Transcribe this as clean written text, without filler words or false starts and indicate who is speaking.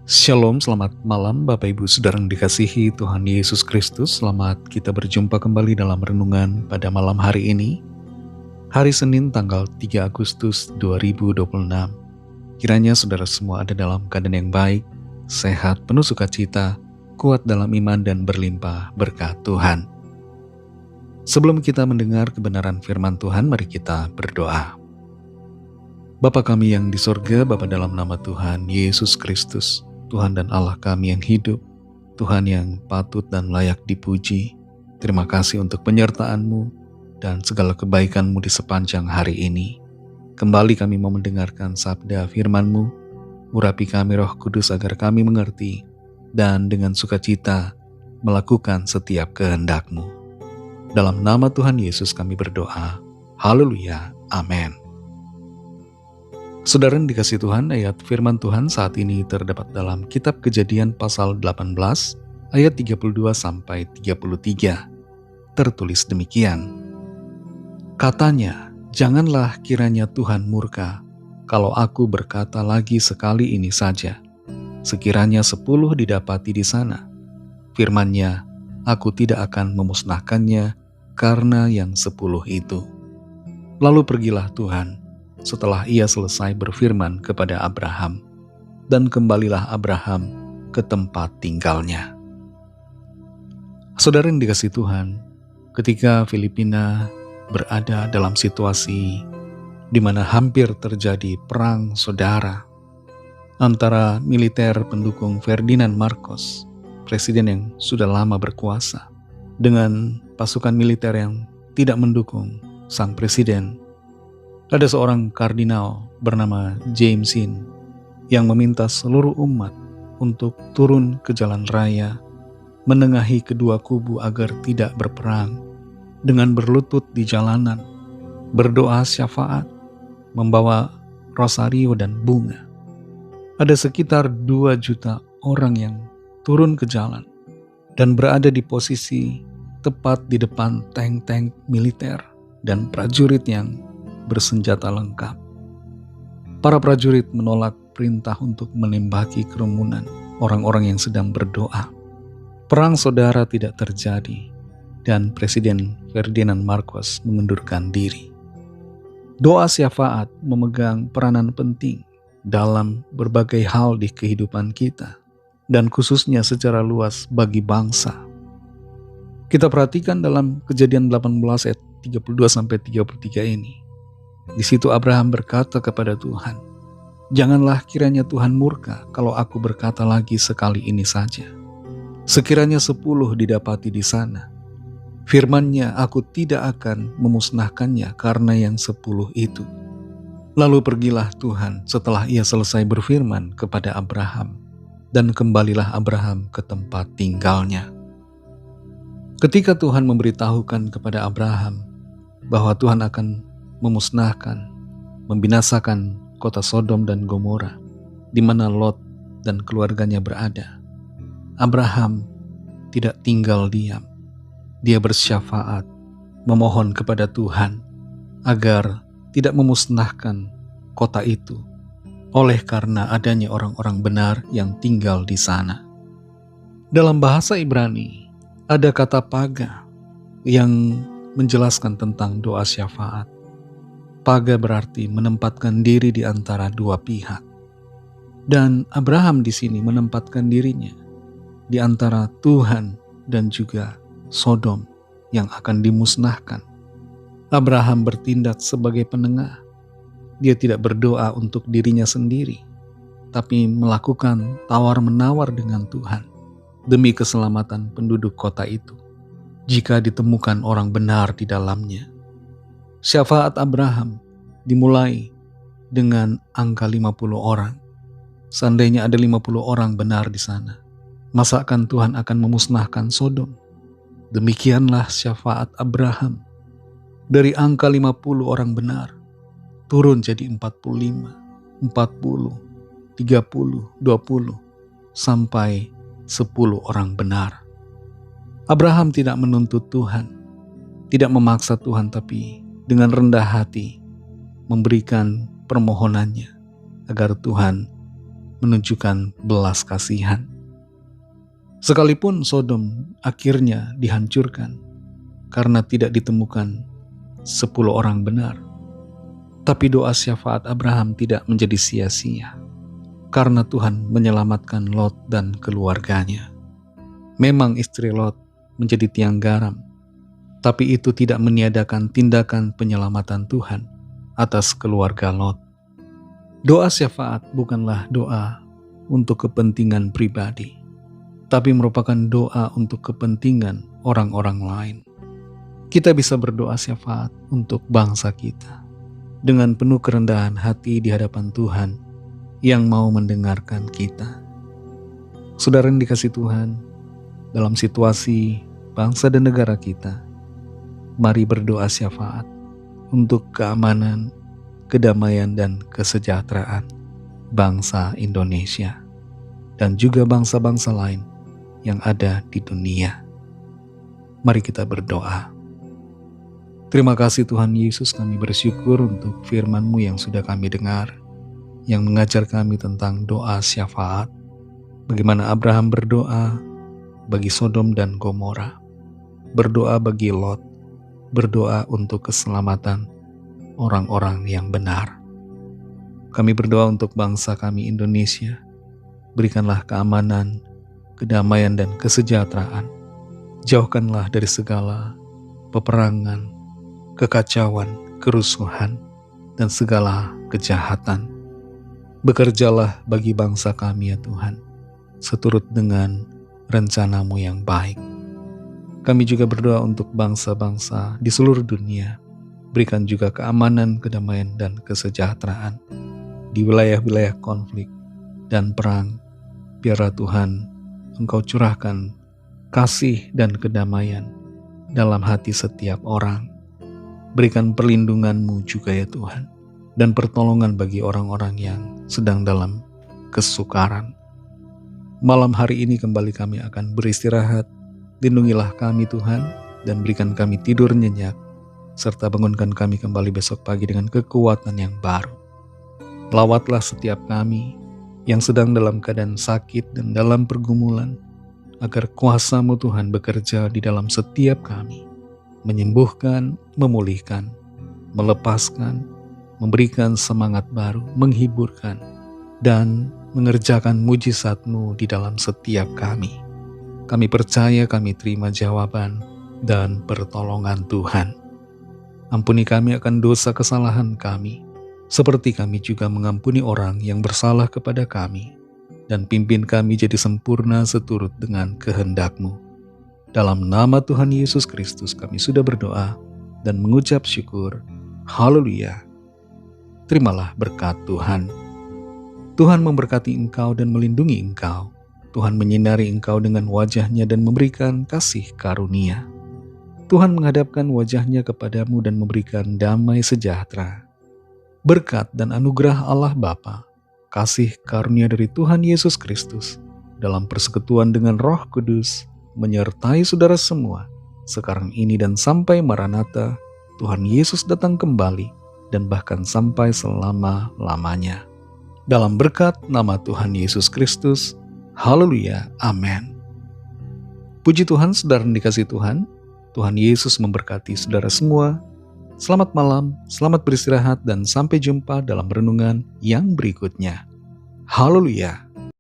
Speaker 1: Shalom, selamat malam Bapak Ibu Saudara yang dikasihi Tuhan Yesus Kristus. Selamat kita berjumpa kembali dalam renungan pada malam hari ini, hari Senin tanggal 3 Agustus 2026. Kiranya saudara semua ada dalam keadaan yang baik, sehat, penuh sukacita, kuat dalam iman dan berlimpah berkat Tuhan. Sebelum kita mendengar kebenaran firman Tuhan, mari kita berdoa. Bapa kami yang di sorga, Bapa dalam nama Tuhan Yesus Kristus, Tuhan dan Allah kami yang hidup, Tuhan yang patut dan layak dipuji. Terima kasih untuk penyertaan-Mu dan segala kebaikan-Mu di sepanjang hari ini. Kembali kami mau mendengarkan sabda firman-Mu, urapi kami Roh Kudus agar kami mengerti dan dengan sukacita melakukan setiap kehendak-Mu. Dalam nama Tuhan Yesus kami berdoa. Haleluya. Amin. Saudara yang dikasihi Tuhan, ayat firman Tuhan saat ini terdapat dalam kitab Kejadian pasal 18 ayat 32-33. Tertulis demikian. Katanya, janganlah kiranya Tuhan murka kalau aku berkata lagi sekali ini saja. Sekiranya 10 didapati di sana. Firman-Nya, aku tidak akan memusnahkannya karena yang 10 itu. Lalu pergilah Tuhan setelah ia selesai berfirman kepada Abraham, dan kembalilah Abraham ke tempat tinggalnya. Saudara yang dikasihi Tuhan, ketika Filipina berada dalam situasi di mana hampir terjadi perang saudara antara militer pendukung Ferdinand Marcos, presiden yang sudah lama berkuasa, dengan pasukan militer yang tidak mendukung sang presiden, ada seorang kardinal bernama James Yin yang meminta seluruh umat untuk turun ke jalan raya, menengahi kedua kubu agar tidak berperang, dengan berlutut di jalanan, berdoa syafaat, membawa rosario dan bunga. Ada sekitar 2 juta orang yang turun ke jalan dan berada di posisi tepat di depan tank-tank militer dan prajurit yang bersenjata lengkap. Para prajurit menolak perintah untuk menembaki kerumunan orang-orang yang sedang berdoa. Perang saudara tidak terjadi dan Presiden Ferdinand Marcos mengundurkan diri. Doa syafaat memegang peranan penting dalam berbagai hal di kehidupan kita dan khususnya secara luas bagi bangsa. Kita perhatikan dalam Kejadian 18 ayat 32-33 ini. Di situ Abraham berkata kepada Tuhan, janganlah kiranya Tuhan murka kalau aku berkata lagi sekali ini saja. Sekiranya 10 didapati di sana. Firman-Nya, aku tidak akan memusnahkannya karena yang 10 itu. Lalu pergilah Tuhan setelah ia selesai berfirman kepada Abraham, dan kembalilah Abraham ke tempat tinggalnya. Ketika Tuhan memberitahukan kepada Abraham bahwa Tuhan akan memusnahkan, membinasakan kota Sodom dan Gomora, di mana Lot dan keluarganya berada, Abraham tidak tinggal diam. Dia bersyafaat, memohon kepada Tuhan agar tidak memusnahkan kota itu, oleh karena adanya orang-orang benar yang tinggal di sana. Dalam bahasa Ibrani, ada kata paga yang menjelaskan tentang doa syafaat. Paga berarti menempatkan diri di antara dua pihak. Dan Abraham di sini menempatkan dirinya di antara Tuhan dan juga Sodom yang akan dimusnahkan. Abraham bertindak sebagai penengah. Dia tidak berdoa untuk dirinya sendiri, tapi melakukan tawar-menawar dengan Tuhan demi keselamatan penduduk kota itu, jika ditemukan orang benar di dalamnya. Syafaat Abraham dimulai dengan angka 50 orang. Seandainya ada 50 orang benar di sana, masakan Tuhan akan memusnahkan Sodom? Demikianlah syafaat Abraham. Dari angka 50 orang benar, turun jadi 45, 40, 30, 20, sampai 10 orang benar. Abraham tidak menuntut Tuhan, tidak memaksa Tuhan, tapi dengan rendah hati memberikan permohonannya agar Tuhan menunjukkan belas kasihan. Sekalipun Sodom akhirnya dihancurkan karena tidak ditemukan 10 orang benar, tapi doa syafaat Abraham tidak menjadi sia-sia karena Tuhan menyelamatkan Lot dan keluarganya. Memang istri Lot menjadi tiang garam, tapi itu tidak meniadakan tindakan penyelamatan Tuhan atas keluarga Lot. Doa syafaat bukanlah doa untuk kepentingan pribadi, tapi merupakan doa untuk kepentingan orang-orang lain. Kita bisa berdoa syafaat untuk bangsa kita dengan penuh kerendahan hati di hadapan Tuhan yang mau mendengarkan kita. Saudara yang dikasihi Tuhan, dalam situasi bangsa dan negara kita, mari berdoa syafaat untuk keamanan, kedamaian, dan kesejahteraan bangsa Indonesia dan juga bangsa-bangsa lain yang ada di dunia. Mari kita berdoa. Terima kasih Tuhan Yesus, kami bersyukur untuk firman-Mu yang sudah kami dengar, yang mengajar kami tentang doa syafaat, bagaimana Abraham berdoa bagi Sodom dan Gomora, berdoa bagi Lot, berdoa untuk keselamatan orang-orang yang benar. Kami berdoa untuk bangsa kami Indonesia, berikanlah keamanan, kedamaian, dan kesejahteraan. Jauhkanlah dari segala peperangan, kekacauan, kerusuhan, dan segala kejahatan. Bekerjalah bagi bangsa kami ya Tuhan, seturut dengan rencana-Mu yang baik. Kami juga berdoa untuk bangsa-bangsa di seluruh dunia. Berikan juga keamanan, kedamaian, dan kesejahteraan di wilayah-wilayah konflik dan perang. Biarlah Tuhan, Engkau curahkan kasih dan kedamaian dalam hati setiap orang. Berikan perlindungan-Mu juga ya Tuhan, dan pertolongan bagi orang-orang yang sedang dalam kesukaran. Malam hari ini kembali kami akan beristirahat. Lindungilah kami Tuhan, dan berikan kami tidur nyenyak, serta bangunkan kami kembali besok pagi dengan kekuatan yang baru. Lawatlah setiap kami yang sedang dalam keadaan sakit dan dalam pergumulan, agar kuasa-Mu Tuhan bekerja di dalam setiap kami, menyembuhkan, memulihkan, melepaskan, memberikan semangat baru, menghiburkan, dan mengerjakan mujizat-Mu di dalam setiap kami. Kami percaya kami terima jawaban dan pertolongan Tuhan. Ampuni kami akan dosa kesalahan kami, seperti kami juga mengampuni orang yang bersalah kepada kami, dan pimpin kami jadi sempurna seturut dengan kehendak-Mu. Dalam nama Tuhan Yesus Kristus kami sudah berdoa dan mengucap syukur. Haleluya. Terimalah berkat Tuhan. Tuhan memberkati engkau dan melindungi engkau. Tuhan menyinari engkau dengan wajah-Nya dan memberikan kasih karunia. Tuhan menghadapkan wajah-Nya kepadamu dan memberikan damai sejahtera. Berkat dan anugerah Allah Bapa, kasih karunia dari Tuhan Yesus Kristus, dalam persekutuan dengan Roh Kudus, menyertai saudara semua, sekarang ini dan sampai Maranatha, Tuhan Yesus datang kembali, dan bahkan sampai selama-lamanya. Dalam berkat nama Tuhan Yesus Kristus, haleluya, amin. Puji Tuhan, saudara yang dikasihi Tuhan, Tuhan Yesus memberkati saudara semua. Selamat malam, selamat beristirahat, dan sampai jumpa dalam renungan yang berikutnya. Haleluya.